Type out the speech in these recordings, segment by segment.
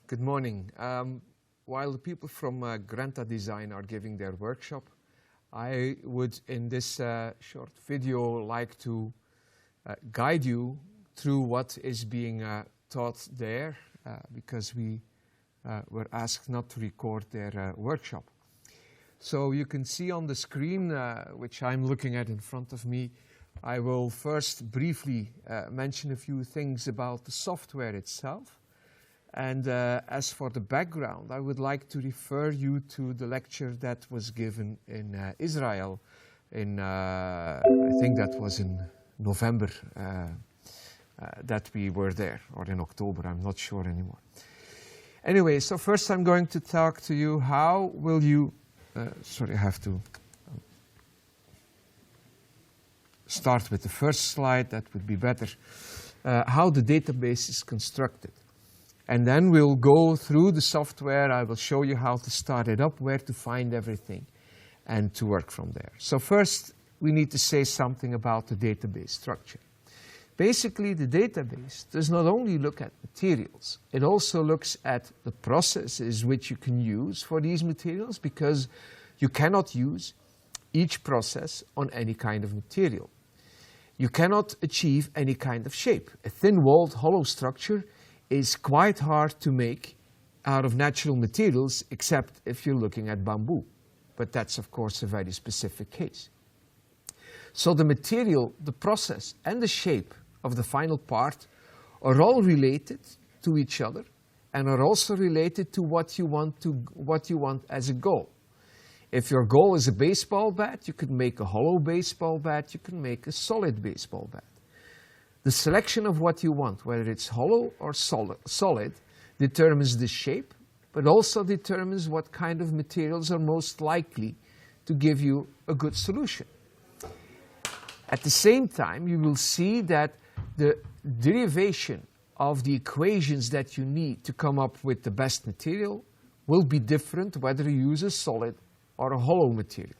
Good morning. While the people from Granta Design are giving their workshop, I would, in this short video, like to guide you through what is being taught there, because we were asked not to record their workshop. So you can see on the screen, which I'm looking at in front of me, I will first briefly mention a few things about the software itself. And as for the background, I would like to refer you to the lecture that was given in Israel in, I think that was in November that we were there, or in October, I'm not sure anymore. Anyway, so first I'm going to talk to you how will you, sorry, I have to start with the first slide, that would be better, how the database is constructed. And then we'll go through the software. I will show you how to start it up, where to find everything, and to work from there. So first, we need to say something about the database structure. Basically, the database does not only look at materials, it also looks at the processes which you can use for these materials, because you cannot use each process on any kind of material. You cannot achieve any kind of shape. A thin-walled hollow structure is quite hard to make out of natural materials, except if you're looking at bamboo. But that's, of course, a very specific case. So the material, the process, and the shape of the final part are all related to each other and are also related to what you want as a goal. If your goal is a baseball bat, you could make a hollow baseball bat, you can make a solid baseball bat. The selection of what you want, whether it's hollow or solid, determines the shape, but also determines what kind of materials are most likely to give you a good solution. At the same time, you will see that the derivation of the equations that you need to come up with the best material will be different whether you use a solid or a hollow material.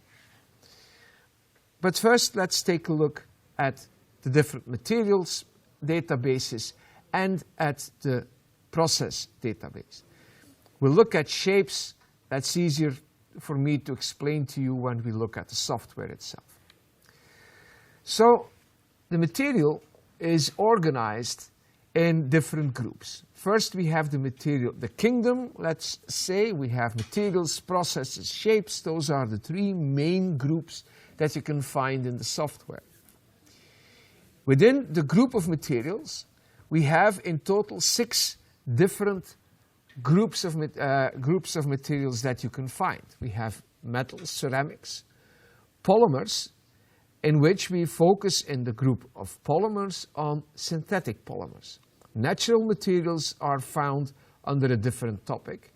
But first, let's take a look at the different materials databases and at the process database. We'll look at shapes. That's easier for me to explain to you when we look at the software itself. So the material is organized in different groups. First, we have the material, the kingdom, let's say. We have materials, processes, shapes. Those are the three main groups that you can find in the software. Within the group of materials, we have in total 6 different groups of materials that you can find. We have metals, ceramics, polymers, in which we focus in the group of polymers on synthetic polymers. Natural materials are found under a different topic,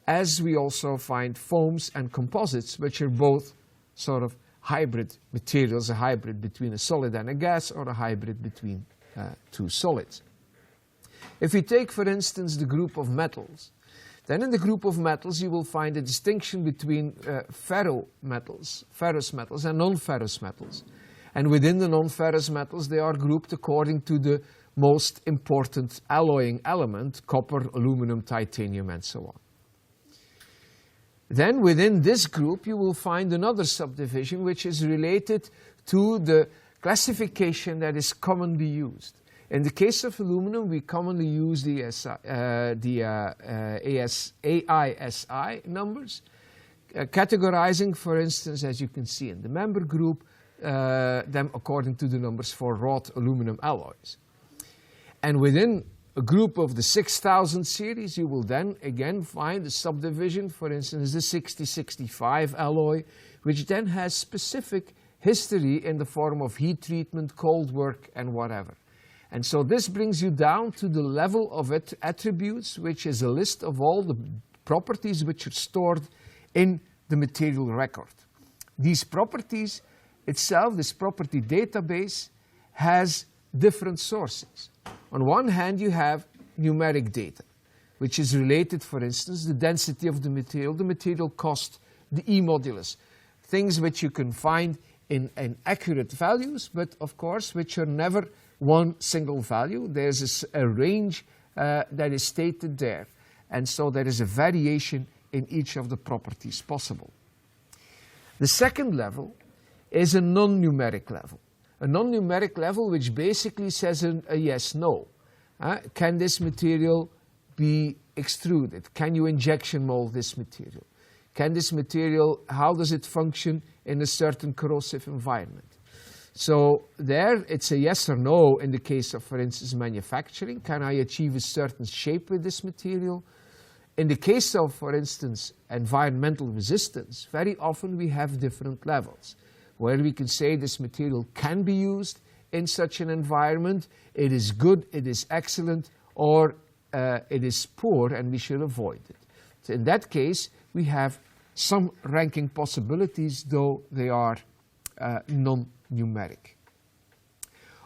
as we also find foams and composites, which are both sort of hybrid materials, a hybrid between a solid and a gas, or a hybrid between two solids. If we take, for instance, the group of metals, then in the group of metals you will find a distinction between ferrous metals and non-ferrous metals. And within the non-ferrous metals, they are grouped according to the most important alloying element, copper, aluminum, titanium, and so on. Then within this group you will find another subdivision which is related to the classification that is commonly used. In the case of aluminum, we commonly use the AISI numbers, categorizing, for instance, as you can see in the member group, them according to the numbers for wrought aluminum alloys. And within a group of the 6000 series, you will then again find a subdivision, for instance, the 6065 alloy, which then has specific history in the form of heat treatment, cold work, and whatever. And so this brings you down to the level of attributes, which is a list of all the properties which are stored in the material record. These properties itself, this property database, has different sources. On one hand, you have numeric data, which is related, for instance, the density of the material cost, the E modulus, things which you can find in accurate values, but of course, which are never one single value. There's a range that is stated there. and so there is a variation in each of the properties possible. The second level is a non-numeric level. A non-numeric level which basically says a yes-no. Can this material be extruded? Can you injection mold this material? Can this material, how does it function in a certain corrosive environment? So there it's a yes or no in the case of, for instance, manufacturing. Can I achieve a certain shape with this material? In the case of, for instance, environmental resistance, very often we have different levels where we can say this material can be used in such an environment, it is good, it is excellent, or it is poor and we should avoid it. So in that case, we have some ranking possibilities, though they are non-numeric.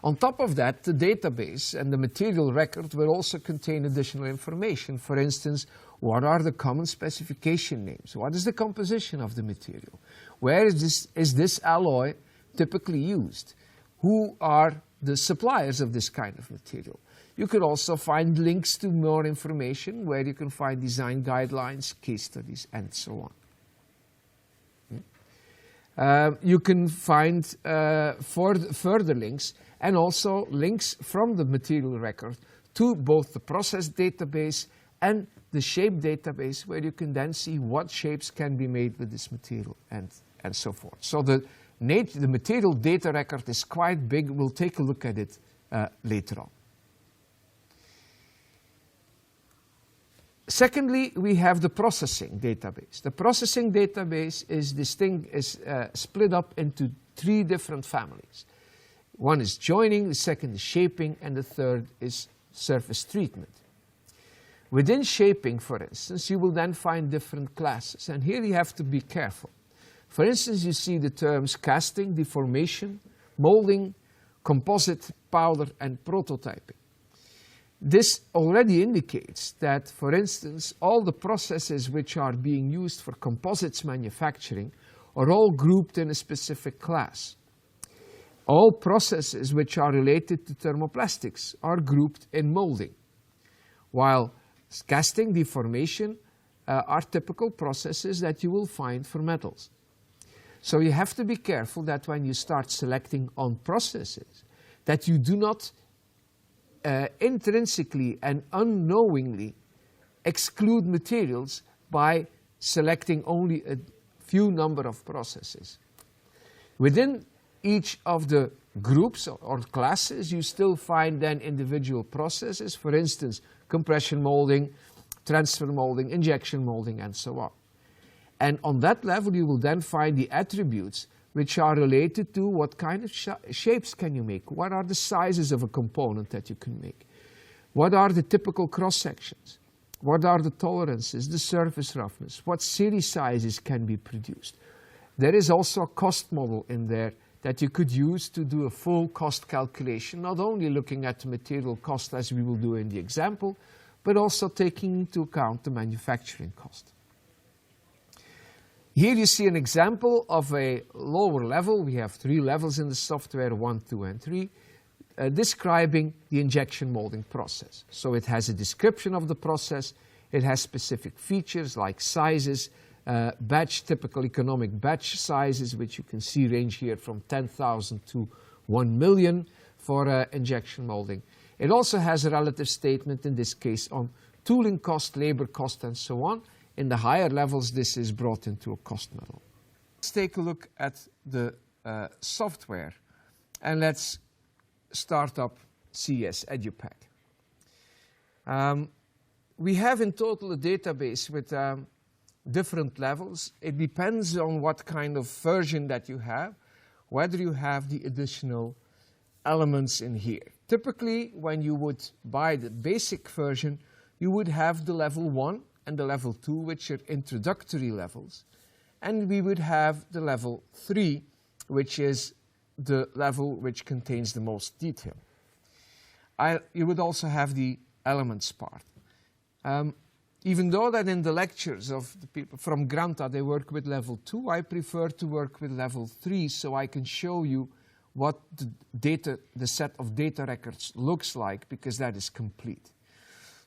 On top of that, the database and the material record will also contain additional information. For instance, what are the common specification names? What is the composition of the material? Where is this alloy typically used? Who are the suppliers of this kind of material? You could also find links to more information where you can find design guidelines, case studies, and so on. You can find further links and also links from the material record to both the process database and the shape database, where you can then see what shapes can be made with this material and so forth. So the material data record is quite big. We'll take a look at it later on. Secondly, we have the processing database. The processing database is split up into 3 different families. One is joining, the second is shaping, and the third is surface treatment. Within shaping, for instance, you will then find different classes, and here you have to be careful. For instance, you see the terms casting, deformation, molding, composite, powder, and prototyping. This already indicates that, for instance, all the processes which are being used for composites manufacturing are all grouped in a specific class. All processes which are related to thermoplastics are grouped in molding, while casting, deformation are typical processes that you will find for metals. So you have to be careful that when you start selecting on processes, that you do not intrinsically and unknowingly exclude materials by selecting only a few number of processes. Within each of the groups or classes, you still find then individual processes, for instance, compression molding, transfer molding, injection molding, and so on. And on that level, you will then find the attributes which are related to what kind of shapes can you make, what are the sizes of a component that you can make, what are the typical cross-sections, what are the tolerances, the surface roughness, what series sizes can be produced. There is also a cost model in there that you could use to do a full cost calculation, not only looking at the material cost as we will do in the example, but also taking into account the manufacturing cost. Here you see an example of a lower level. We have 3 levels in the software, 1, 2, and 3, describing the injection molding process. So it has a description of the process. It has specific features like sizes, typical economic batch sizes, which you can see range here from 10,000 to 1 million for injection molding. It also has a relative statement, in this case, on tooling cost, labor cost, and so on. In the higher levels, this is brought into a cost model. Let's take a look at the software, and let's start up CES Edupack. We have in total a database with different levels. It depends on what kind of version that you have, whether you have the additional elements in here. Typically, when you would buy the basic version, you would have the level 1 and the level 2, which are introductory levels. And we would have the level 3, which is the level which contains the most detail. You would also have the elements part. Even though that in the lectures of the people from Granta, they work with level 2, I prefer to work with level 3 so I can show you what the set of data records looks like, because that is complete.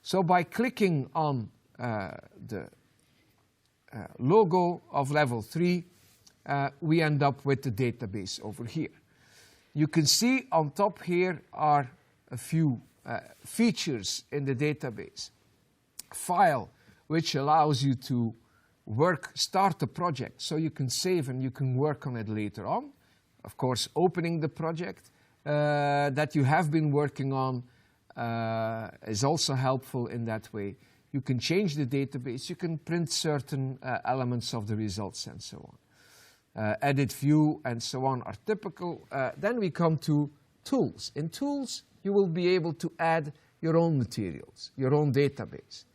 So by clicking on the logo of level 3, we end up with the database over here. You can see on top here are a few features in the database. File, which allows you to start a project, so you can save and you can work on it later on. Of course, opening the project that you have been working on is also helpful in that way. You can change the database, you can print certain elements of the results and so on. Edit view and so on are typical. Then we come to tools. In tools, you will be able to add your own materials, your own database.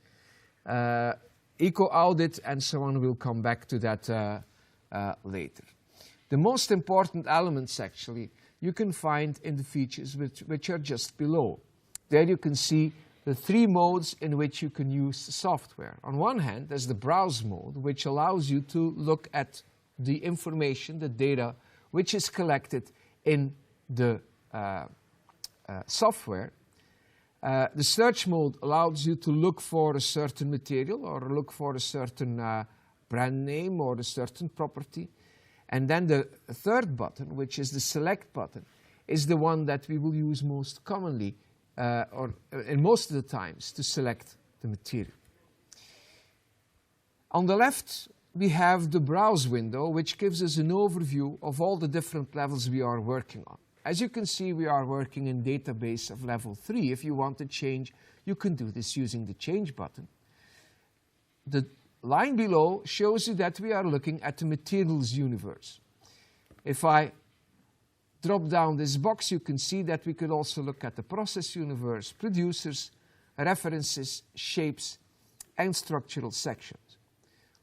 Eco-audit and so on, we'll come back to that later. The most important elements, actually, you can find in the features which are just below. There you can see the 3 modes in which you can use the software. On one hand, there's the browse mode, which allows you to look at the information, the data, which is collected in the software. The search mode allows you to look for a certain material or look for a certain brand name or a certain property. And then the third button, which is the select button, is the one that we will use most commonly or in most of the times to select the material. On the left, we have the browse window, which gives us an overview of all the different levels we are working on. As you can see, we are working in database of level 3. If you want to change, you can do this using the change button. The line below shows you that we are looking at the materials universe. If I drop down this box, you can see that we could also look at the process universe, producers, references, shapes, and structural sections.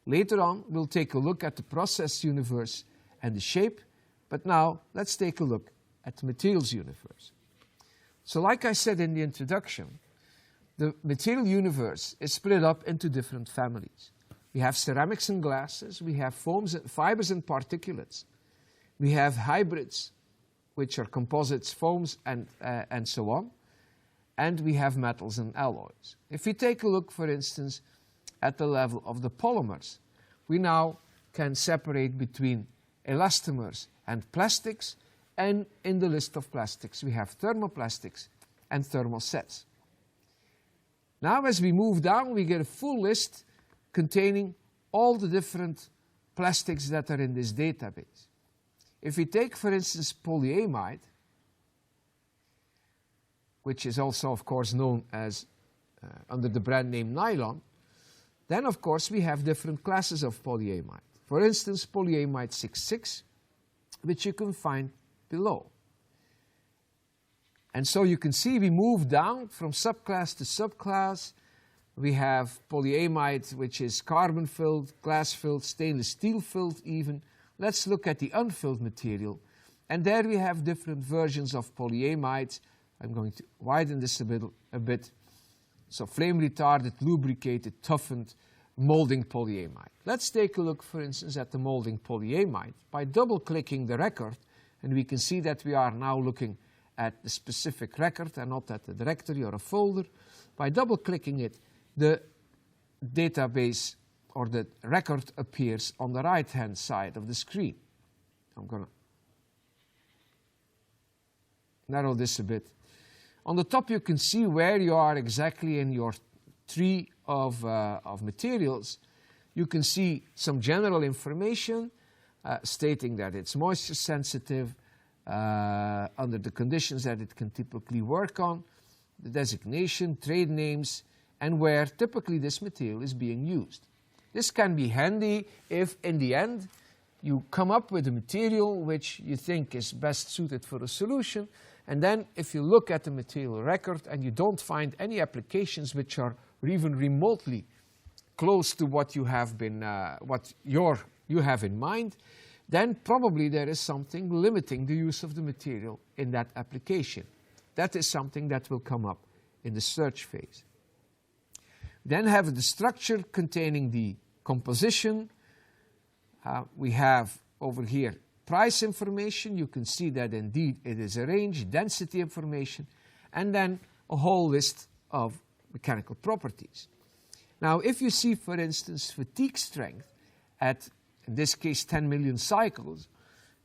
Later on, we'll take a look at the process universe and the shape, but now let's take a look at the materials universe. So like I said in the introduction, the material universe is split up into different families. We have ceramics and glasses, we have foams, fibers and particulates, we have hybrids, which are composites, foams, and so on, and we have metals and alloys. If we take a look, for instance, at the level of the polymers, we now can separate between elastomers and plastics, and in the list of plastics, we have thermoplastics and thermosets. Now, as we move down, we get a full list containing all the different plastics that are in this database. If we take, for instance, polyamide, which is also, of course, known as under the brand name nylon, then, of course, we have different classes of polyamide. For instance, polyamide 6,6, which you can find below. And so you can see we move down from subclass to subclass. We have polyamide, which is carbon-filled, glass-filled, stainless steel-filled even. Let's look at the unfilled material. And there we have different versions of polyamides. I'm going to widen this a bit. So flame-retarded, lubricated, toughened, molding polyamide. Let's take a look, for instance, at the molding polyamide by double-clicking the record. And we can see that we are now looking at the specific record and not at the directory or a folder. By double-clicking it, the database or the record appears on the right-hand side of the screen. I'm going to narrow this a bit. On the top, you can see where you are exactly in your tree of materials. You can see some general information stating that it's moisture sensitive under the conditions that it can typically work on, the designation, trade names, and where typically this material is being used. This can be handy if, in the end, you come up with a material which you think is best suited for a solution, and then if you look at the material record and you don't find any applications which are even remotely close to what you have been, you have in mind, then probably there is something limiting the use of the material in that application. That is something that will come up in the search phase. Then have the structure containing the composition. We have over here price information. You can see that indeed it is a range, density information, and then a whole list of mechanical properties. Now, if you see, for instance, fatigue strength at, in this case, 10 million cycles,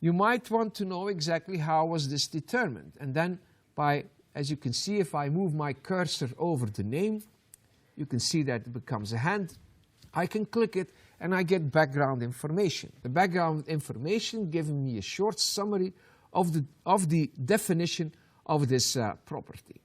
you might want to know exactly how was this determined. And then by, as you can see, if I move my cursor over the name, you can see that it becomes a hand. I can click it and I get background information. The background information giving me a short summary of the definition of this property.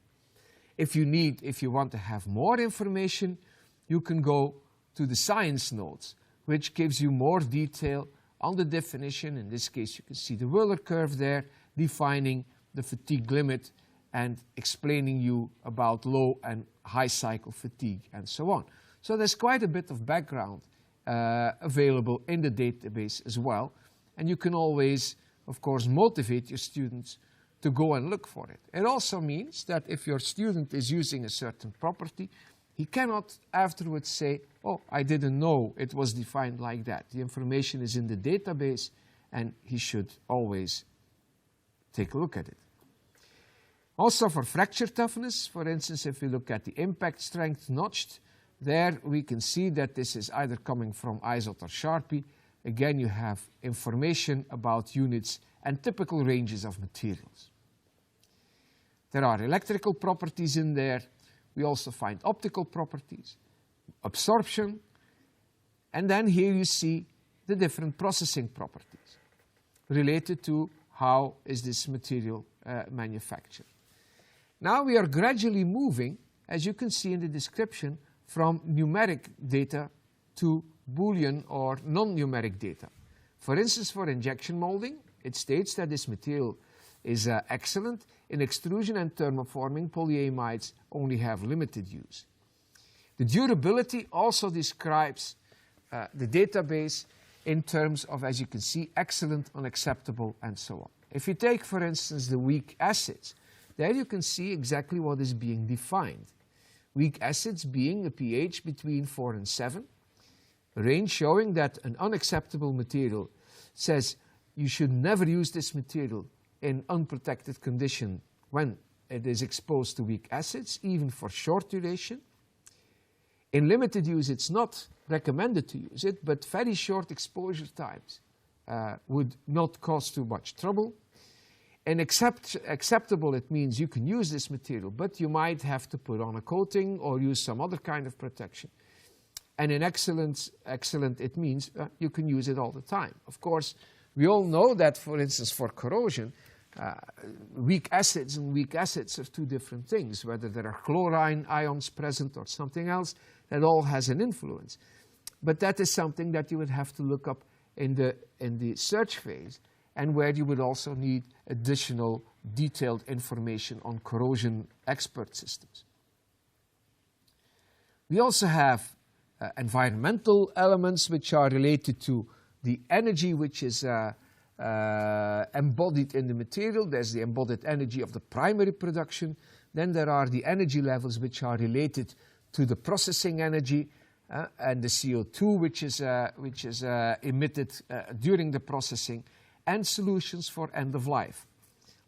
If you want to have more information, you can go to the science notes, which gives you more detail on the definition. In this case, you can see the Wheeler curve there, defining the fatigue limit and explaining you about low and high cycle fatigue and so on. So there's quite a bit of background available in the database as well. And you can always, of course, motivate your students to go and look for it. It also means that if your student is using a certain property, he cannot afterwards say, oh, I didn't know it was defined like that. The information is in the database, and he should always take a look at it. Also for fracture toughness, for instance, if we look at the impact strength notched, there we can see that this is either coming from ISOT or Sharpie. Again, you have information about units and typical ranges of materials. There are electrical properties in there. We also find optical properties, absorption, and then here you see the different processing properties related to how is this material manufactured. Now we are gradually moving, as you can see in the description, from numeric data to Boolean or non-numeric data. For instance, for injection molding, it states that this material is excellent. In extrusion and thermoforming, polyamides only have limited use. The durability also describes the database in terms of, as you can see, excellent, unacceptable, and so on. If you take, for instance, the weak acids, there you can see exactly what is being defined. Weak acids being a pH between 4 and 7, a range showing that an unacceptable material says you should never use this material in unprotected condition when it is exposed to weak acids, even for short duration. In limited use, it's not recommended to use it, but very short exposure times would not cause too much trouble. And acceptable, it means you can use this material, but you might have to put on a coating or use some other kind of protection. And in excellent, it means you can use it all the time. Of course, we all know that, for instance, for corrosion, weak acids and weak acids are two different things. Whether there are chlorine ions present or something else, that all has an influence. But that is something that you would have to look up in the search phase, and where you would also need additional detailed information on corrosion expert systems. We also have environmental elements which are related to the energy which is embodied in the material. There's the embodied energy of the primary production. Then there are the energy levels which are related to the processing energy and the CO2 which is emitted during the processing, and solutions for end of life,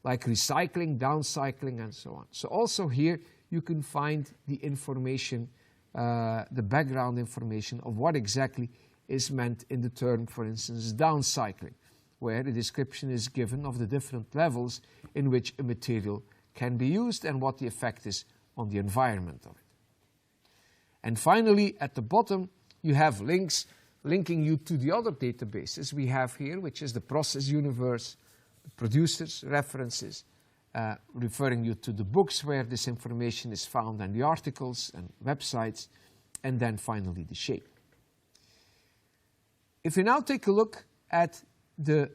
like recycling, downcycling, and so on. So also here you can find the information, the background information of what exactly is meant in the term, for instance, downcycling, where the description is given of the different levels in which a material can be used and what the effect is on the environment of it. And finally, at the bottom, you have links linking you to the other databases we have here, which is the process universe, the producers, references, referring you to the books where this information is found, and the articles and websites, and then finally the shape. If we now take a look at the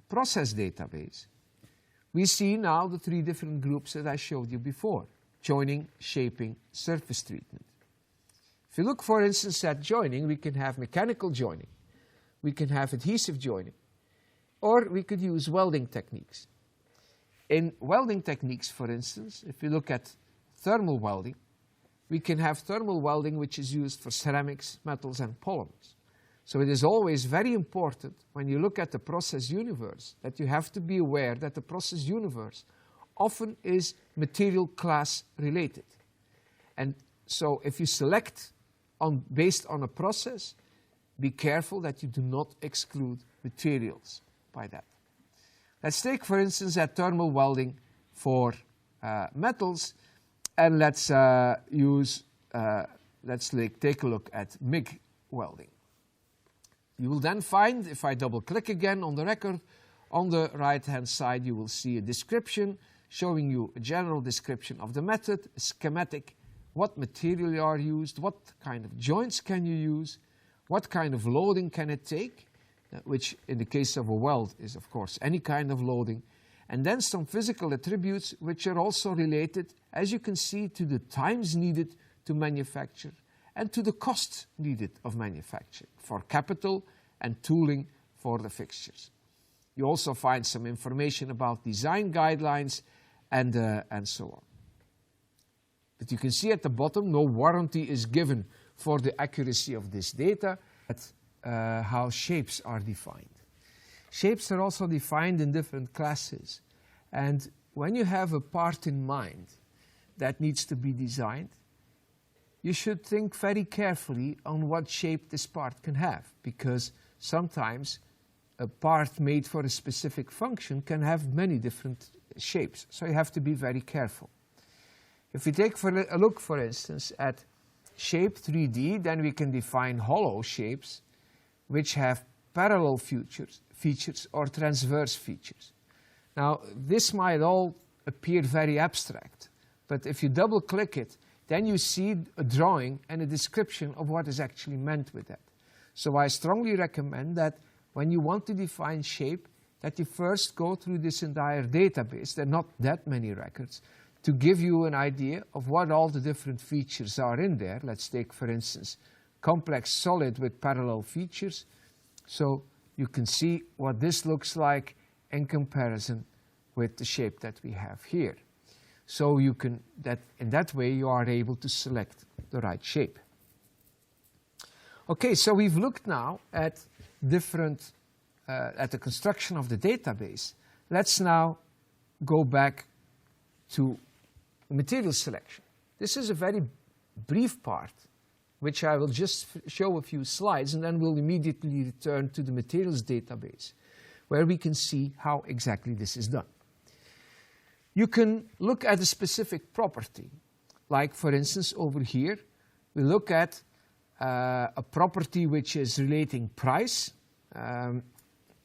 process database, we see now the three different groups that I showed you before: joining, shaping, surface treatment. If you look, for instance, at joining, we can have mechanical joining, we can have adhesive joining, or we could use welding techniques. In welding techniques, for instance, if you look at thermal welding, we can have thermal welding which is used for ceramics, metals, and polymers. So it is always very important when you look at the process universe that you have to be aware that the process universe often is material class related. And so if you select based on a process, be careful that you do not exclude materials by that. Let's take, for instance, that thermal welding for metals, and let's take a look at MIG welding. You will then find, if I double-click again on the record, on the right-hand side you will see a description showing you a general description of the method, a schematic, what material are used, what kind of joints can you use, what kind of loading can it take, which in the case of a weld is of course any kind of loading, and then some physical attributes which are also related, as you can see, to the times needed to manufacture and to the cost needed of manufacturing for capital and tooling for the fixtures. You also find some information about design guidelines and so on. But you can see at the bottom, no warranty is given for the accuracy of this data. That's how shapes are defined. Shapes are also defined in different classes. And when you have a part in mind that needs to be designed, you should think very carefully on what shape this part can have, because sometimes a part made for a specific function can have many different shapes. So you have to be very careful. If we take a look, for instance, at shape 3D, then we can define hollow shapes which have parallel features or transverse features. Now, this might all appear very abstract, but if you double-click it, then you see a drawing and a description of what is actually meant with that. So I strongly recommend that when you want to define shape, that you first go through this entire database, there are not that many records, to give you an idea of what all the different features are in there. Let's take, for instance, complex solid with parallel features. So you can see what this looks like in comparison with the shape that we have here. So you can, in that way, you are able to select the right shape. Okay, so we've looked now at at the construction of the database. Let's now go back to material selection. This is a very brief part, which I will just show a few slides, and then we'll immediately return to the materials database, where we can see how exactly this is done. You can look at a specific property, like for instance over here, we look at a property which is relating price,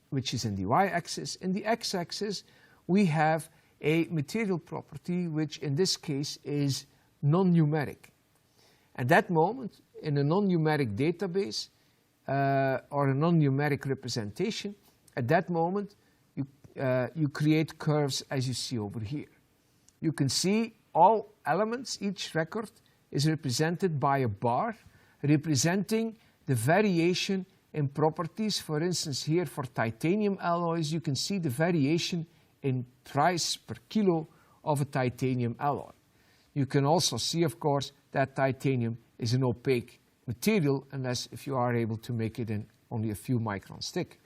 which is in the y-axis. In the x-axis, we have a material property, which in this case is non-numeric. At that moment, in a non-numeric database or a non-numeric representation, at that moment, you create curves as you see over here. You can see all elements, each record is represented by a bar representing the variation in properties. For instance, here for titanium alloys, you can see the variation in price per kilo of a titanium alloy. You can also see, of course, that titanium is an opaque material unless if you are able to make it in only a few microns thick.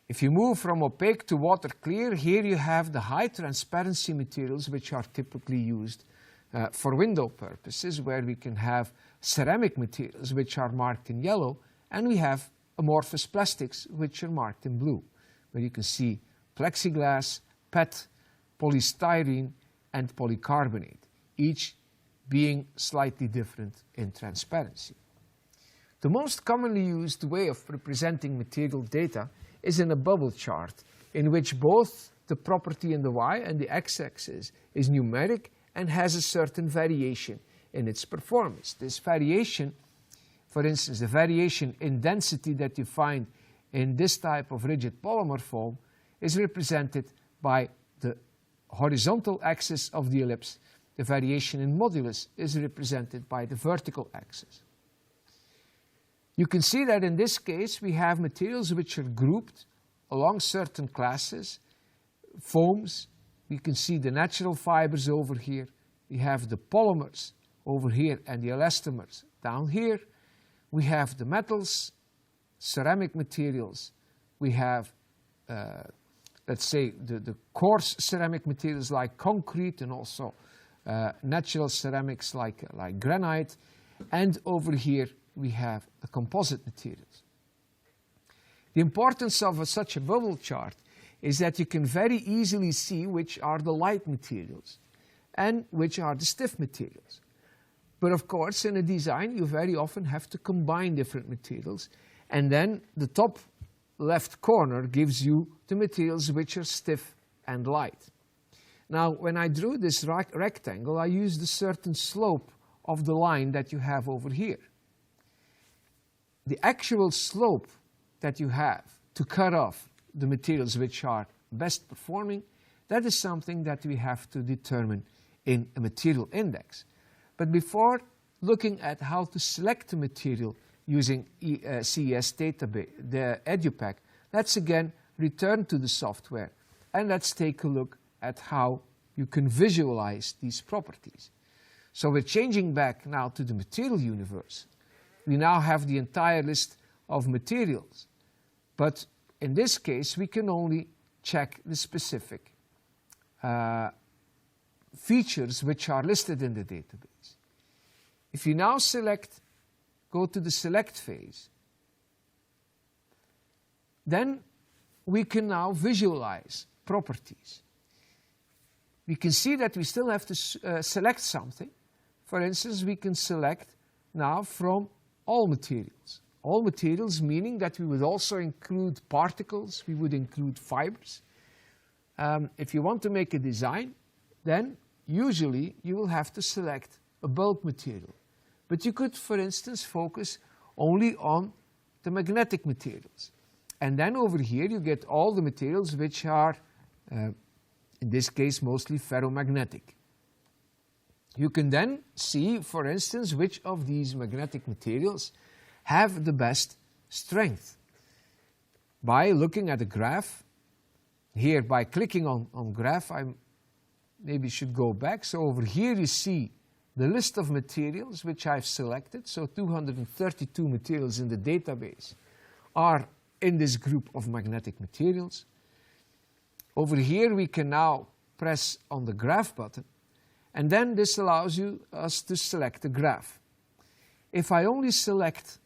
If you move from opaque to water clear, here you have the high transparency materials which are typically used for window purposes, where we can have ceramic materials which are marked in yellow, and we have amorphous plastics which are marked in blue, where you can see plexiglass, PET, polystyrene, and polycarbonate, each being slightly different in transparency. The most commonly used way of representing material data is in a bubble chart, in which both the property in the y and the x-axis is numeric and has a certain variation in its performance. This variation, for instance, the variation in density that you find in this type of rigid polymer foam is represented by the horizontal axis of the ellipse. The variation in modulus is represented by the vertical axis. You can see that in this case we have materials which are grouped along certain classes, foams. You can see the natural fibers over here. We have the polymers over here and the elastomers down here. We have the metals, ceramic materials. We have, let's say, the coarse ceramic materials like concrete, and also natural ceramics like granite. and over here we have the composite materials. The importance of such a bubble chart is that you can very easily see which are the light materials and which are the stiff materials. But of course, in a design, you very often have to combine different materials, and then the top left corner gives you the materials which are stiff and light. Now, when I drew this rectangle, I used a certain slope of the line that you have over here. The actual slope that you have to cut off the materials which are best performing, that is something that we have to determine in a material index. But before looking at how to select a material using CES database, the Edupack, let's again return to the software and let's take a look at how you can visualize these properties. So we're changing back now to the material universe. We now have the entire list of materials, but in this case we can only check the specific features which are listed in the database. If you now go to the select phase, then we can now visualize properties. We can see that we still have to select something. For instance, we can select now from all materials. All materials meaning that we would also include particles, we would include fibers. If you want to make a design, then usually you will have to select a bulk material. But you could, for instance, focus only on the magnetic materials. And then over here you get all the materials which are, in this case, mostly ferromagnetic. You can then see, for instance, which of these magnetic materials have the best strength. By looking at a graph, here by clicking on graph, I maybe should go back. So over here you see the list of materials which I've selected. So 232 materials in the database are in this group of magnetic materials. Over here we can now press on the graph button, and then this allows us to select a graph. If I only select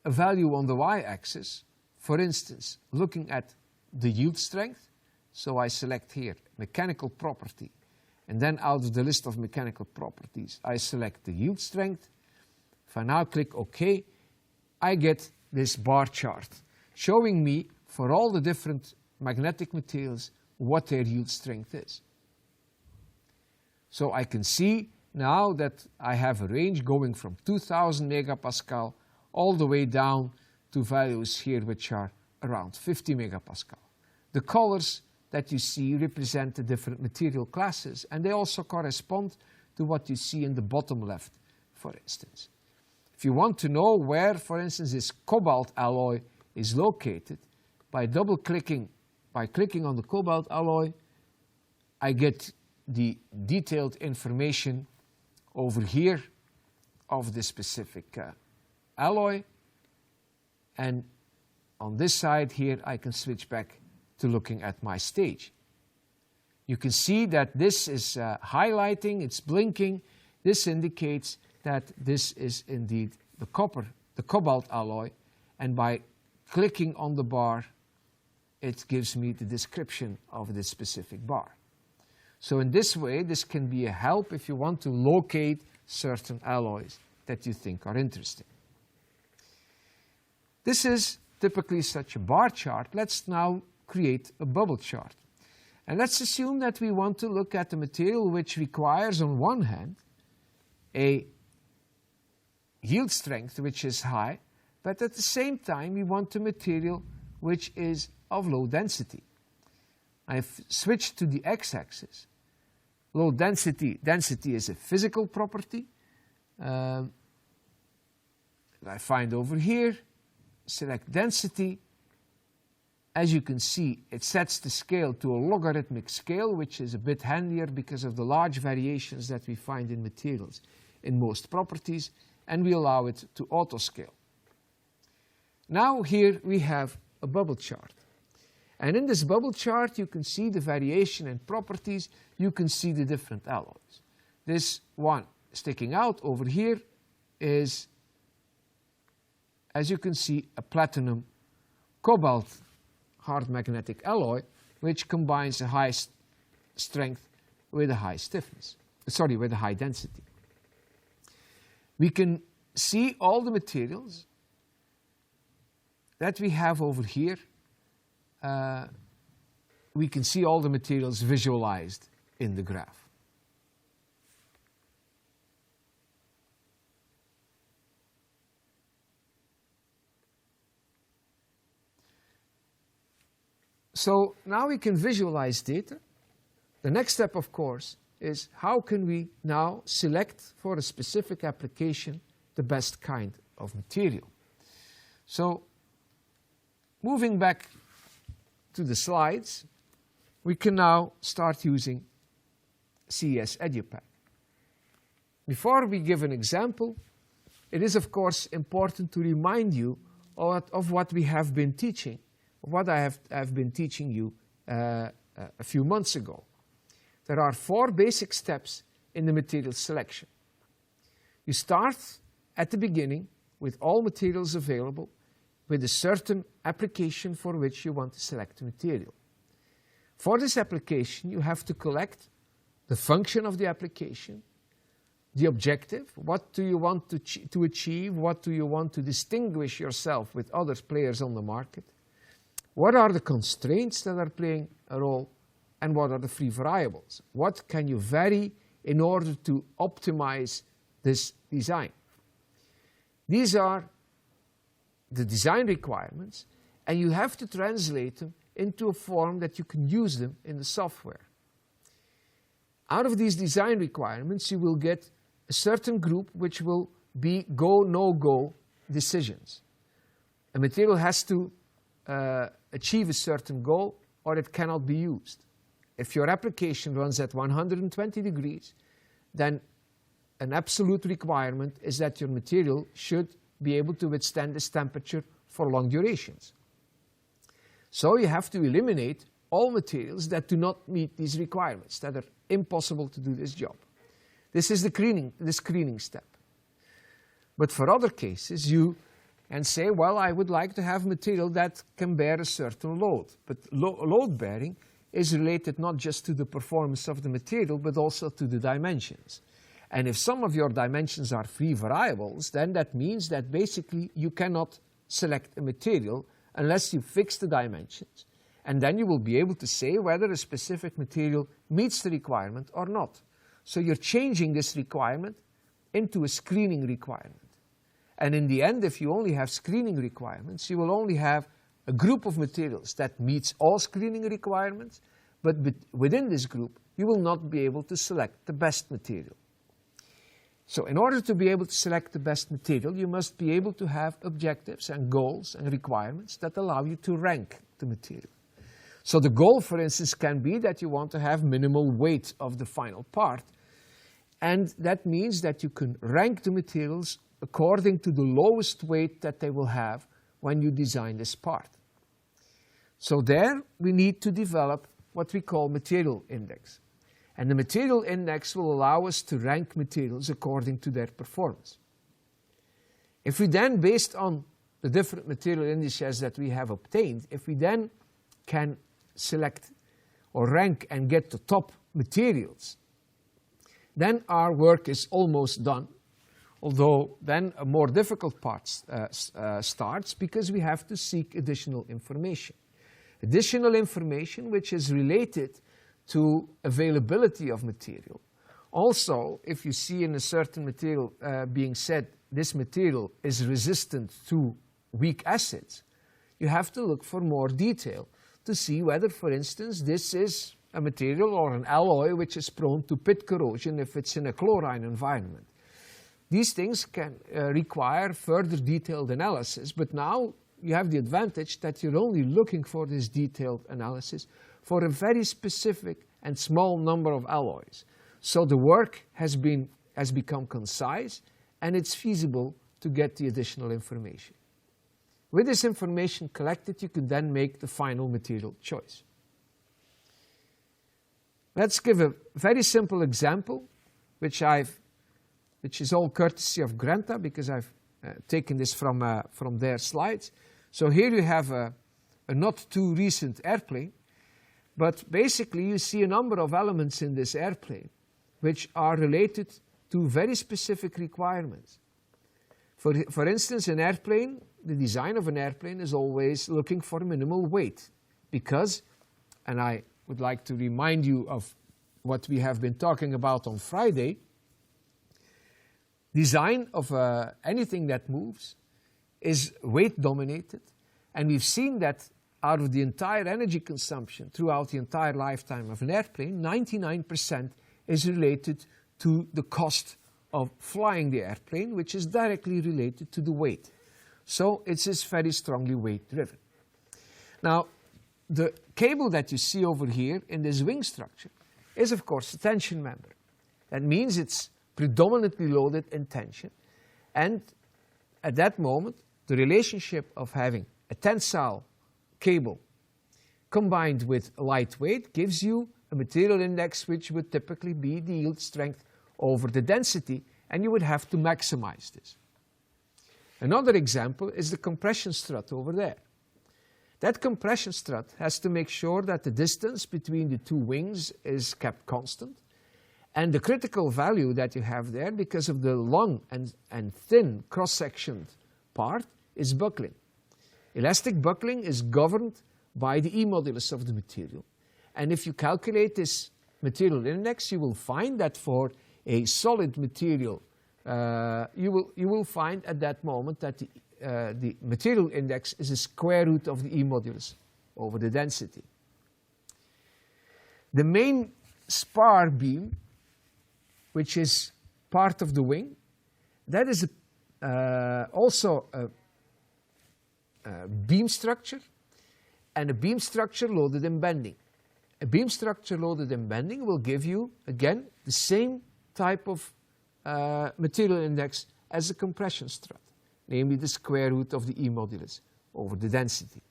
a value on the y-axis, for instance, looking at the yield strength, so I select here mechanical property, and then out of the list of mechanical properties, I select the yield strength. If I now click OK, I get this bar chart showing me for all the different magnetic materials what their yield strength is. So I can see now that I have a range going from 2000 megapascal all the way down to values here which are around 50 megapascal. The colors that you see represent the different material classes, and they also correspond to what you see in the bottom left, for instance. If you want to know where, for instance, this cobalt alloy is located, by clicking on the cobalt alloy, I get the detailed information over here of the specific alloy, and on this side here I can switch back to looking at my stage. You can see that this is highlighting, it's blinking. This indicates that this is indeed the cobalt alloy, and by clicking on the bar it gives me the description of this specific bar. So in this way, this can be a help if you want to locate certain alloys that you think are interesting. This is typically such a bar chart. Let's now create a bubble chart. And let's assume that we want to look at a material which requires, on one hand, a yield strength which is high, but at the same time we want a material which is of low density. I've switched to the x-axis. Low density is a physical property. I find over here, select density. As you can see, it sets the scale to a logarithmic scale, which is a bit handier because of the large variations that we find in materials in most properties, and we allow it to auto-scale. Now here we have a bubble chart. And in this bubble chart, you can see the variation in properties. You can see the different alloys. This one sticking out over here is, as you can see, a platinum cobalt hard magnetic alloy, which combines a high strength with a high stiffness, with a high density. We can see all the materials that we have over here. We can see all the materials visualized in the graph. So now we can visualize data. The next step, of course, is how can we now select for a specific application the best kind of material. So moving back to the slides, we can now start using CES Edupack. Before we give an example, it is of course important to remind you of what we have been teaching, what I have been teaching you a few months ago. There are 4 basic steps in the material selection. You start at the beginning with all materials available with a certain application for which you want to select a material. For this application, you have to collect the function of the application, the objective, what do you want to achieve, what do you want to distinguish yourself with other players on the market, what are the constraints that are playing a role, and what are the free variables. What can you vary in order to optimize this design? These are the design requirements, and you have to translate them into a form that you can use them in the software. Out of these design requirements, you will get a certain group which will be go, no-go decisions. A material has to achieve a certain goal or it cannot be used. If your application runs at 120 degrees, then an absolute requirement is that your material should be able to withstand this temperature for long durations. So you have to eliminate all materials that do not meet these requirements, that are impossible to do this job. This is the screening step. But for other cases, you can say, well, I would like to have material that can bear a certain load. But load bearing is related not just to the performance of the material, but also to the dimensions. And if some of your dimensions are free variables, then that means that basically you cannot select a material unless you fix the dimensions. And then you will be able to say whether a specific material meets the requirement or not. So you're changing this requirement into a screening requirement. And in the end, if you only have screening requirements, you will only have a group of materials that meets all screening requirements, but within this group, you will not be able to select the best material. So in order to be able to select the best material, you must be able to have objectives and goals and requirements that allow you to rank the material. So the goal, for instance, can be that you want to have minimal weight of the final part. And that means that you can rank the materials according to the lowest weight that they will have when you design this part. So there we need to develop what we call material index. And the material index will allow us to rank materials according to their performance. If we then, based on the different material indices that we have obtained, if we then can select or rank and get the top materials, then our work is almost done. Although then a more difficult part starts because we have to seek additional information. Additional information which is related to availability of material. Also, if you see in a certain material being said, this material is resistant to weak acids, you have to look for more detail to see whether, for instance, this is a material or an alloy which is prone to pit corrosion if it's in a chlorine environment. These things can require further detailed analysis, but now you have the advantage that you're only looking for this detailed analysis for a very specific and small number of alloys. So the work has become concise, and it's feasible to get the additional information. With this information collected, you can then make the final material choice. Let's give a very simple example, which I've which is all courtesy of Granta, because I've taken this from their slides. So here you have a not too recent airplane, but basically you see a number of elements in this airplane which are related to very specific requirements. For instance, an airplane, the design of an airplane is always looking for minimal weight because, and I would like to remind you of what we have been talking about on Friday, design of anything that moves is weight dominated, and we've seen that out of the entire energy consumption throughout the entire lifetime of an airplane, 99% is related to the cost of flying the airplane, which is directly related to the weight. So it is very strongly weight driven. Now, the cable that you see over here in this wing structure is of course a tension member. That means it's predominantly loaded in tension, and at that moment the relationship of having a tensile cable combined with lightweight gives you a material index which would typically be the yield strength over the density, and you would have to maximize this. Another example is the compression strut over there. That compression strut has to make sure that the distance between the two wings is kept constant, and the critical value that you have there, because of the long and thin cross-sectioned part, is buckling. Elastic buckling is governed by the E modulus of the material. And if you calculate this material index, you will find that for a solid material, you will find at that moment that the material index is a square root of the E modulus over the density. The main spar beam, which is part of the wing, that is also a beam structure, and a beam structure loaded in bending. A beam structure loaded in bending will give you, again, the same type of material index as a compression strut, namely the square root of the E modulus over the density.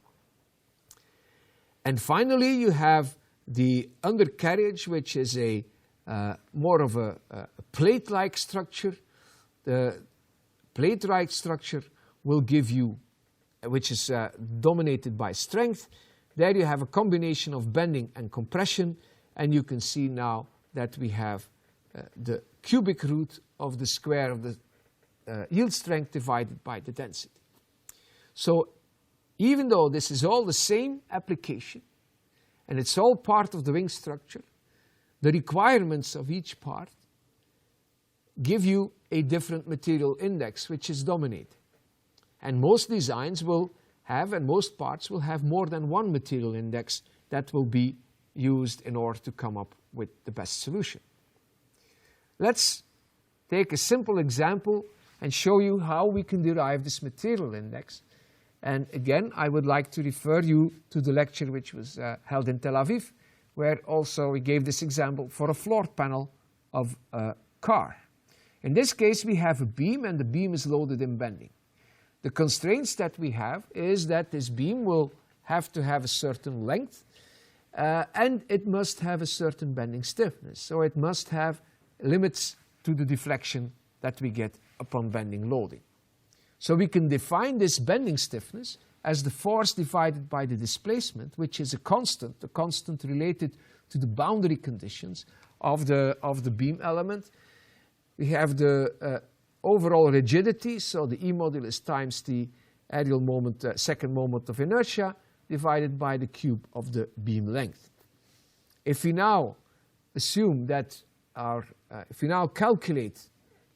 And finally, you have the undercarriage, which is a more of a plate-like structure. The plate-like structure will give you, which is dominated by strength. There you have a combination of bending and compression, and you can see now that we have the cubic root of the square of the yield strength divided by the density. So even though this is all the same application, and it's all part of the wing structure, the requirements of each part give you a different material index, which is dominated. And most designs will have, and most parts will have, more than one material index that will be used in order to come up with the best solution. Let's take a simple example and show you how we can derive this material index. And again, I would like to refer you to the lecture which was held in Tel Aviv, where also we gave this example for a floor panel of a car. In this case, we have a beam, and the beam is loaded in bending. The constraints that we have is that this beam will have to have a certain length, and it must have a certain bending stiffness. So it must have limits to the deflection that we get upon bending loading. So we can define this bending stiffness as the force divided by the displacement, which is a constant related to the boundary conditions of the beam element. We have the overall rigidity, so the E modulus times the aerial moment, second moment of inertia, divided by the cube of the beam length. If we now assume that if we now calculate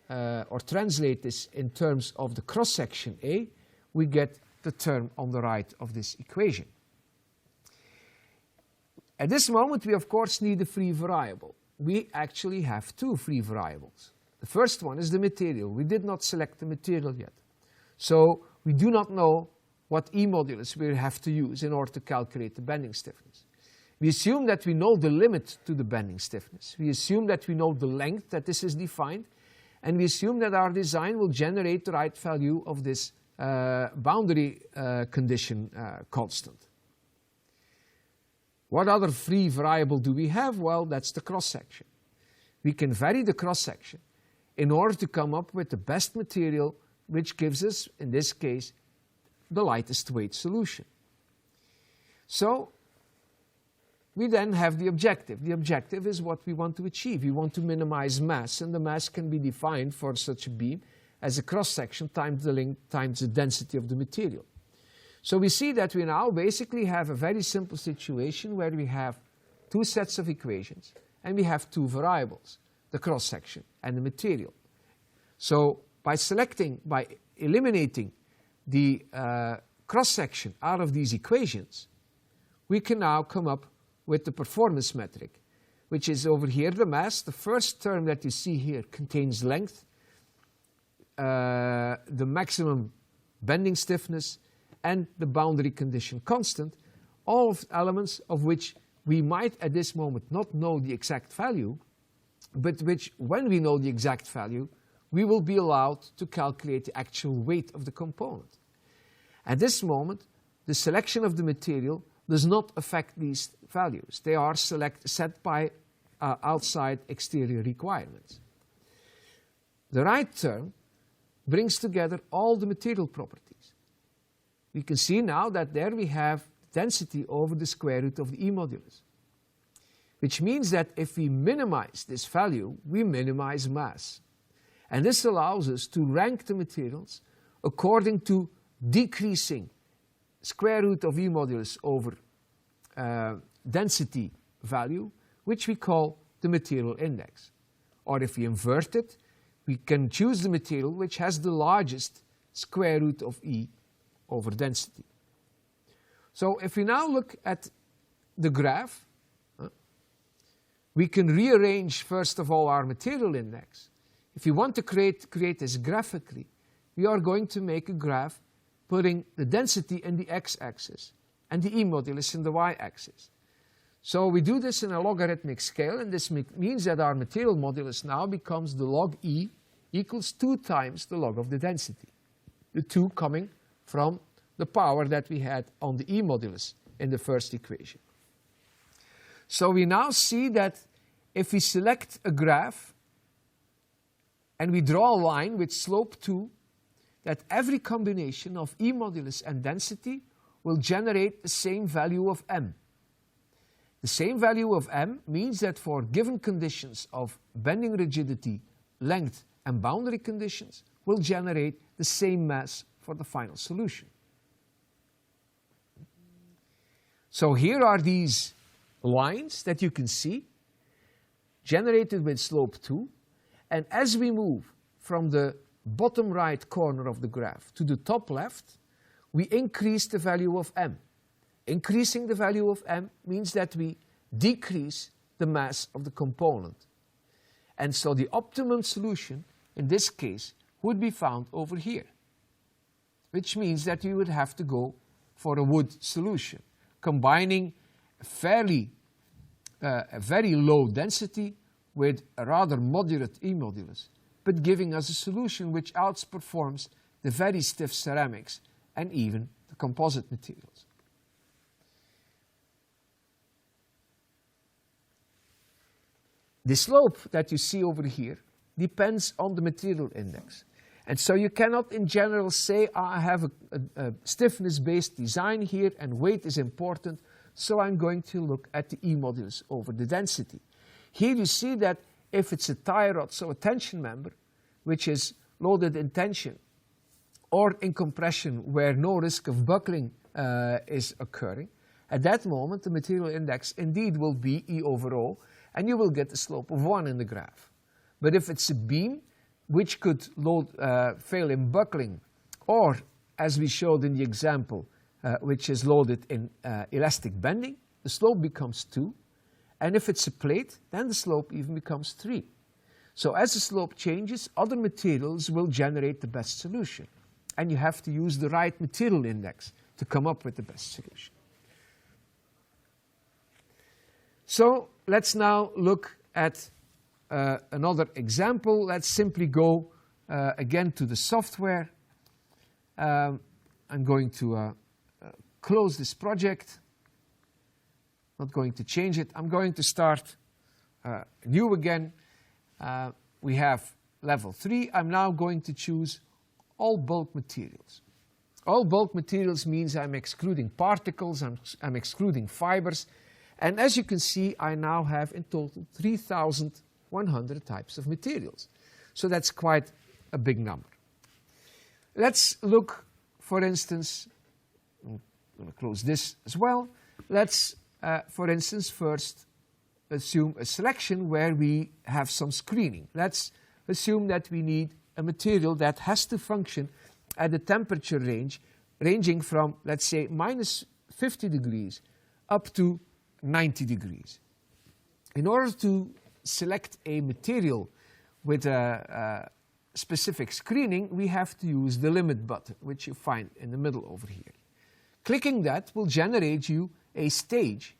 or translate this in terms of the cross-section A, we get the term on the right of this equation. At this moment, we of course need a free variable. We actually have two free variables. The first one is the material. We did not select the material yet. So we do not know what E modulus we have to use in order to calculate the bending stiffness. We assume that we know the limit to the bending stiffness. We assume that we know the length that this is defined, and we assume that our design will generate the right value of this boundary condition constant. What other free variable do we have? Well, that's the cross-section. We can vary the cross-section in order to come up with the best material, which gives us, in this case, the lightest weight solution. So we then have the objective. The objective is what we want to achieve. We want to minimize mass, and the mass can be defined for such a beam as a cross-section times the length times the density of the material. So we see that we now basically have a very simple situation where we have two sets of equations, and we have two variables, the cross-section and the material. So by eliminating the cross-section out of these equations, we can now come up with the performance metric, which is over here the mass. The first term that you see here contains length, the maximum bending stiffness, and the boundary condition constant, all elements of which we might at this moment not know the exact value, but which, when we know the exact value, we will be allowed to calculate the actual weight of the component. At this moment, the selection of the material does not affect these values. They are set by outside exterior requirements. The right term brings together all the material properties. We can see now that there we have density over the square root of the E modulus, which means that if we minimize this value, we minimize mass. And this allows us to rank the materials according to decreasing square root of E modulus over density value, which we call the material index. Or if we invert it, we can choose the material which has the largest square root of E over density. So if we now look at the graph, we can rearrange first of all our material index. If we want to create this graphically, we are going to make a graph putting the density in the x-axis and the E modulus in the y-axis. So we do this in a logarithmic scale, and this means that our material modulus now becomes the log E equals 2 times the log of the density, the 2 coming from the power that we had on the E modulus in the first equation. So we now see that if we select a graph and we draw a line with slope 2, that every combination of E modulus and density will generate the same value of m. The same value of m means that for given conditions of bending rigidity, length, and boundary conditions, will generate the same mass for the final solution. So here are these lines that you can see, generated with slope 2, and as we move from the bottom right corner of the graph to the top left, we increase the value of m. Increasing the value of m means that we decrease the mass of the component. And so the optimum solution, in this case, would be found over here, which means that you would have to go for a wood solution, combining a very low density with a rather moderate E modulus, but giving us a solution which outperforms the very stiff ceramics and even the composite materials. The slope that you see over here depends on the material index. And so you cannot in general say, I have a stiffness-based design here and weight is important, so I'm going to look at the E modulus over the density. Here you see that if it's a tie rod, so a tension member, which is loaded in tension or in compression where no risk of buckling is occurring, at that moment the material index indeed will be E over O, and you will get the slope of 1 in the graph. But if it's a beam which could fail in buckling, or as we showed in the example, which is loaded in elastic bending, the slope becomes 2. And if it's a plate, then the slope even becomes 3. So as the slope changes, other materials will generate the best solution. And you have to use the right material index to come up with the best solution. So let's now look at another example. Let's simply go again to the software. I'm going to close this project. Not going to change it. I'm going to start new again. We have level 3, I'm now going to choose all bulk materials. All bulk materials means I'm excluding particles, I'm excluding fibers, and as you can see, I now have in total 3,100 types of materials. So that's quite a big number. Let's look, for instance, I'm going to close this as well. Let's, for instance, first assume a selection where we have some screening. Let's assume that we need a material that has to function at a temperature range ranging from, let's say, minus 50 degrees up to 90 degrees. In order to select a material with a specific screening, we have to use the limit button, which you find in the middle over here. Clicking that will generate you a stage,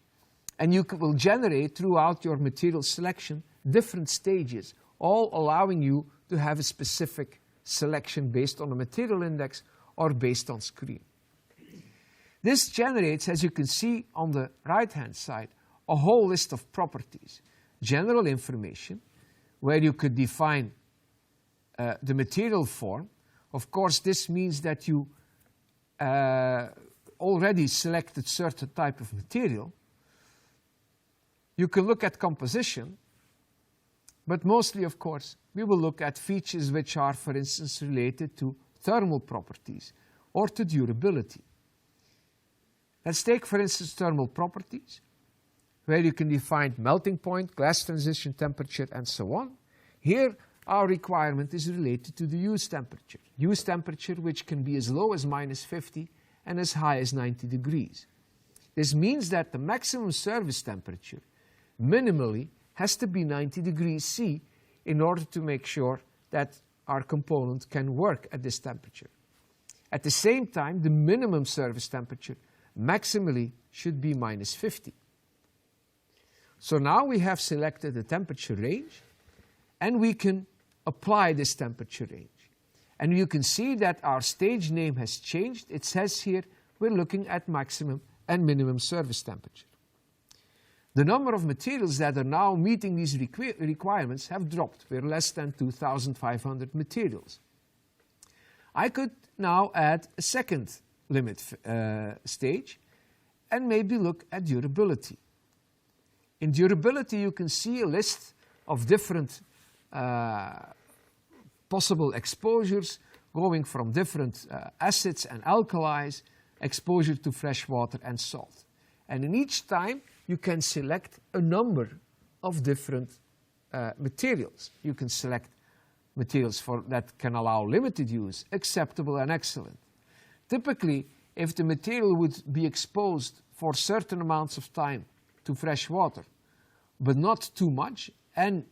and you will generate throughout your material selection different stages, all allowing you to have a specific selection based on a material index or based on screen. This generates, as you can see on the right-hand side, a whole list of properties. General information, where you could define the material form. Of course, this means that you already selected certain type of material. You can look at composition, but mostly, of course, we will look at features which are, for instance, related to thermal properties or to durability. Let's take, for instance, thermal properties, where you can define melting point, glass transition temperature, and so on. Here, our requirement is related to the use temperature. Use temperature which can be as low as minus 50 and as high as 90 degrees. This means that the maximum service temperature minimally has to be 90 degrees C in order to make sure that our component can work at this temperature. At the same time, the minimum service temperature maximally should be minus 50. So now we have selected the temperature range, and we can apply this temperature range. And you can see that our stage name has changed. It says here we're looking at maximum and minimum service temperature. The number of materials that are now meeting these requirements have dropped. We're less than 2,500 materials. I could now add a second limit stage and maybe look at durability. In durability, you can see a list of different possible exposures going from different acids and alkalis, exposure to fresh water and salt. And in each time, you can select a number of different materials. You can select materials that can allow limited use, acceptable and excellent. Typically, if the material would be exposed for certain amounts of time to fresh water, but not too much, and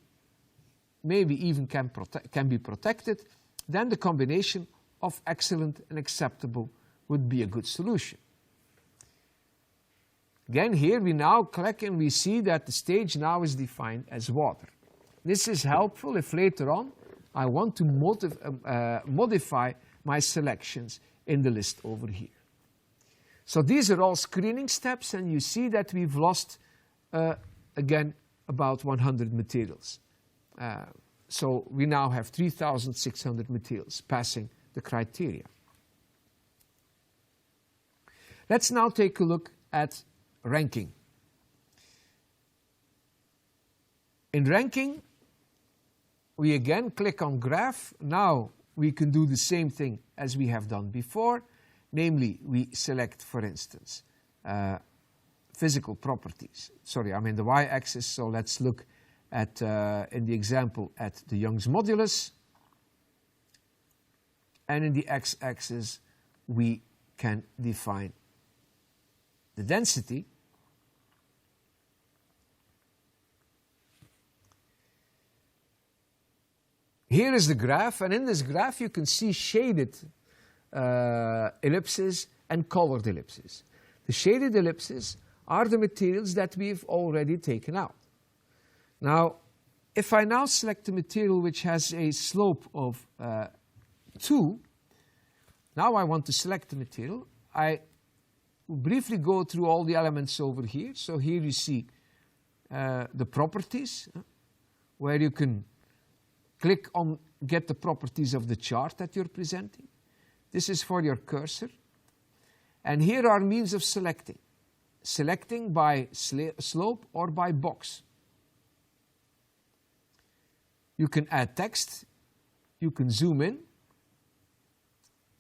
maybe even can be protected, then the combination of excellent and acceptable would be a good solution. Again, here we now click and we see that the stage now is defined as water. This is helpful if later on I want to modify my selections in the list over here. So these are all screening steps, and you see that we've lost, again, about 100 materials. So we now have 3,600 materials passing the criteria. Let's now take a look at ranking. In ranking, we again click on graph. Now we can do the same thing as we have done before. Namely, we select, for instance, physical properties. Sorry, I'm in the y-axis, so let's look at, in the example, at the Young's modulus. And in the x-axis, we can define the density. Here is the graph, and in this graph you can see shaded ellipses and colored ellipses. The shaded ellipses are the materials that we've already taken out. Now, if I now select a material which has a slope of 2, now I want to select the material. I will briefly go through all the elements over here. So here you see the properties, where you can click on get the properties of the chart that you're presenting. This is for your cursor. And here are means of selecting. Selecting by slope or by box. You can add text, you can zoom in,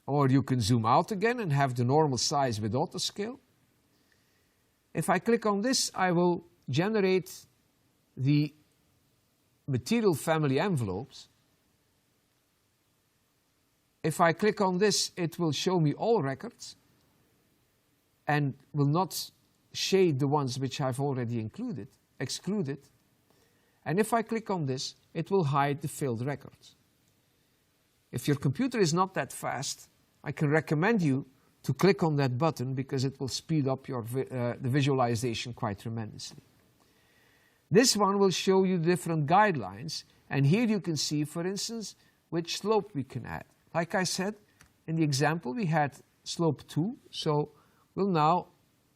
or you can zoom out again and have the normal size with auto scale. If I click on this, I will generate the material family envelopes. If I click on this, it will show me all records and will not shade the ones which I've already excluded. And if I click on this, it will hide the failed records. If your computer is not that fast, I can recommend you to click on that button because it will speed up your the visualization quite tremendously. This one will show you different guidelines, and here you can see, for instance, which slope we can add. Like I said, in the example we had slope 2, so we'll now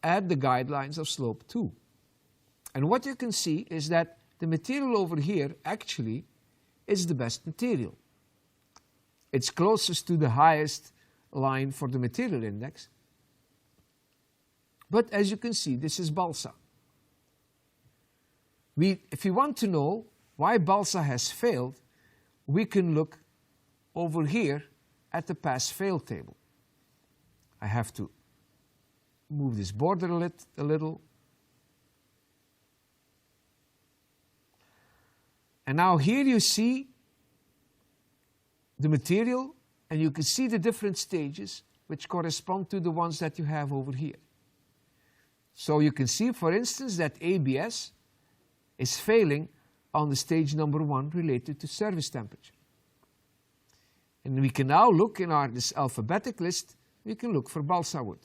add the guidelines of slope 2. And what you can see is that the material over here actually is the best material. It's closest to the highest line for the material index. But as you can see, this is balsa. If you want to know why balsa has failed, we can look over here at the pass-fail table. I have to move this border a little. And now here you see the material, and you can see the different stages which correspond to the ones that you have over here. So you can see, for instance, that ABS is failing on the stage number 1 related to service temperature. And we can now look in this alphabetic list, we can look for balsa wood.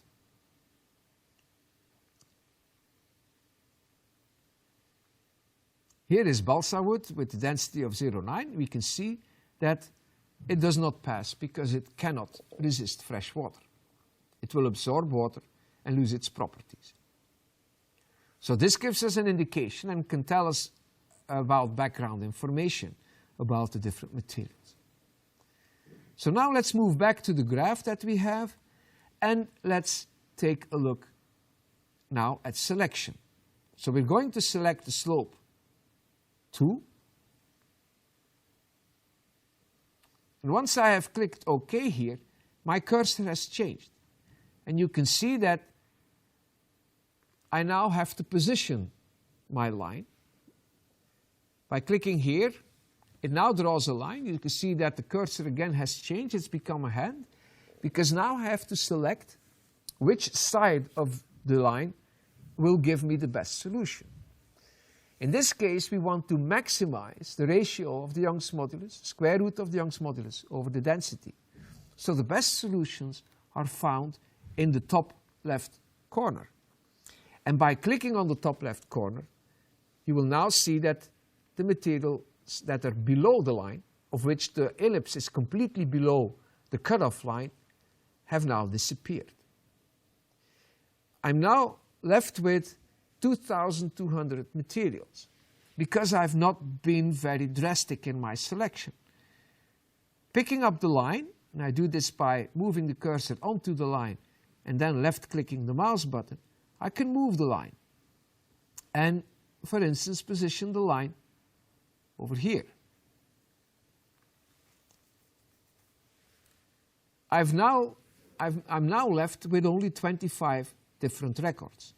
Here is balsa wood with the density of 0.9. We can see that it does not pass because it cannot resist fresh water. It will absorb water and lose its properties. So this gives us an indication and can tell us about background information about the different materials. So now let's move back to the graph that we have, and let's take a look now at selection. So we're going to select the slope 2. And once I have clicked OK here, my cursor has changed. And you can see that I now have to position my line. By clicking here, it now draws a line. You can see that the cursor again has changed. It's become a hand, because now I have to select which side of the line will give me the best solution. In this case, we want to maximize the ratio of the Young's modulus, square root of the Young's modulus, over the density. So the best solutions are found in the top left corner. And by clicking on the top left corner, you will now see that the materials that are below the line, of which the ellipse is completely below the cutoff line, have now disappeared. I'm now left with 2,200 materials because I've not been very drastic in my selection. Picking up the line, and I do this by moving the cursor onto the line and then left-clicking the mouse button, I can move the line and, for instance, position the line over here. I'm now left with only 25 different records.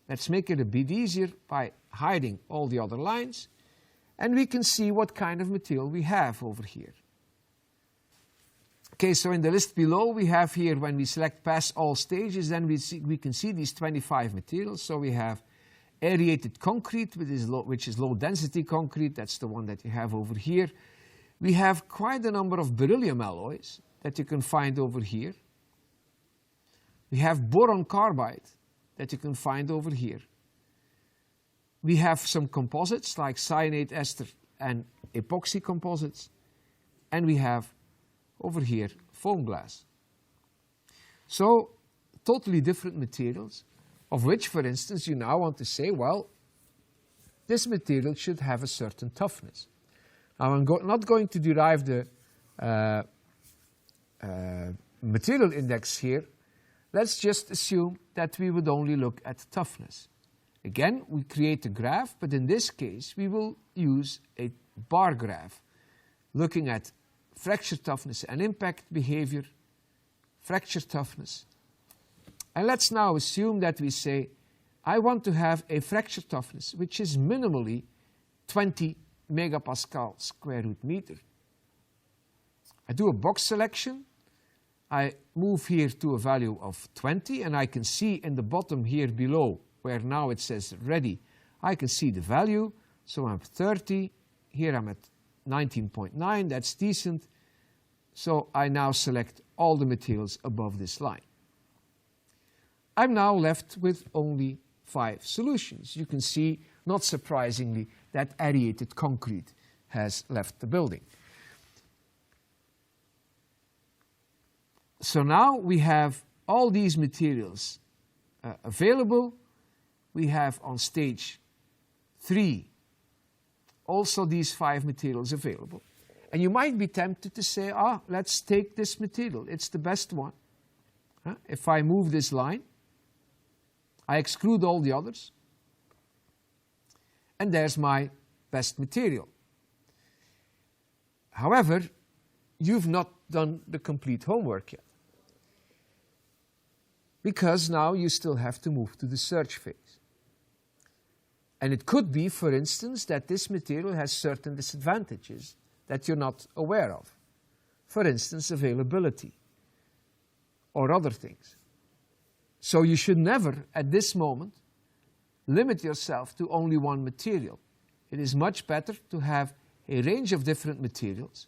Let's make it a bit easier by hiding all the other lines, and we can see what kind of material we have over here. Okay, so in the list below we have here, when we select pass all stages, then we can see these 25 materials. So we have aerated concrete, which is low density concrete. That's the one that you have over here. We have quite a number of beryllium alloys that you can find over here. We have boron carbide that you can find over here. We have some composites like cyanate ester and epoxy composites. And we have over here foam glass. So totally different materials, of which, for instance, you now want to say, well, this material should have a certain toughness. Now I'm not going to derive the material index here. Let's just assume that we would only look at toughness. Again, we create a graph, but in this case we will use a bar graph, looking at fracture toughness and impact behavior, fracture toughness. And let's now assume that we say, I want to have a fracture toughness which is minimally 20 megapascal square root meter. I do a box selection. I move here to a value of 20, and I can see in the bottom here below, where now it says ready, I can see the value. So I'm 30. Here I'm at 19.9. That's decent. So I now select all the materials above this line. I'm now left with only 5 solutions. You can see, not surprisingly, that aerated concrete has left the building. So now we have all these materials available. We have on stage 3 also these 5 materials available. And you might be tempted to say, let's take this material. It's the best one. If I move this line, I exclude all the others, and there's my best material. However, you've not done the complete homework yet, because now you still have to move to the search phase. And it could be, for instance, that this material has certain disadvantages that you're not aware of. For instance, availability or other things. So you should never, at this moment, limit yourself to only one material. It is much better to have a range of different materials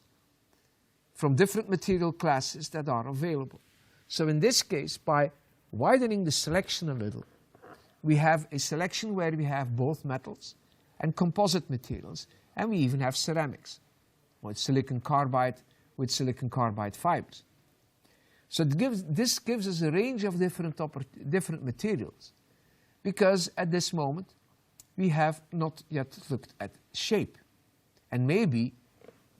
from different material classes that are available. So in this case, by widening the selection a little, we have a selection where we have both metals and composite materials, and we even have ceramics, with silicon carbide fibers. So this gives us a range of different materials, because at this moment we have not yet looked at shape. And maybe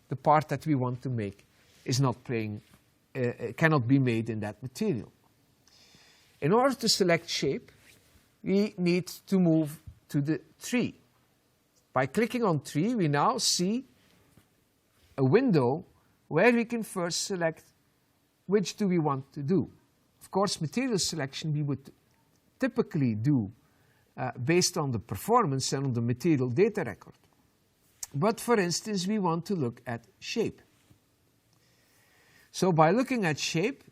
the part that we want to make is cannot be made in that material. In order to select shape, we need to move to the tree. By clicking on tree, we now see a window where we can first select which do we want to do. Of course, material selection we would typically do based on the performance and on the material data record. But for instance, we want to look at shape. So by looking at shape,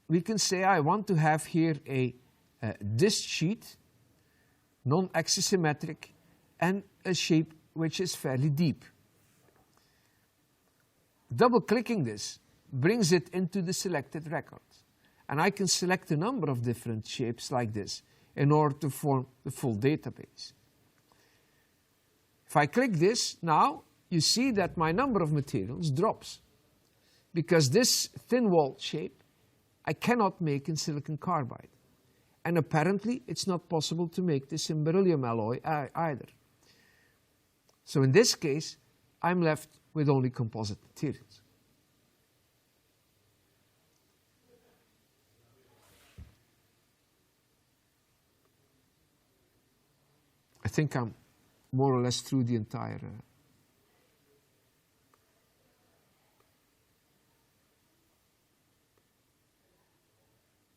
we can say I want to have here a disc sheet, non-axisymmetric, and a shape which is fairly deep. Double-clicking this brings it into the selected record. And I can select a number of different shapes like this in order to form the full database. If I click this, now you see that my number of materials drops, because this thin-walled shape I cannot make in silicon carbide. And apparently it's not possible to make this in beryllium alloy either. So in this case, I'm left with only composite materials. I think I'm more or less through the entire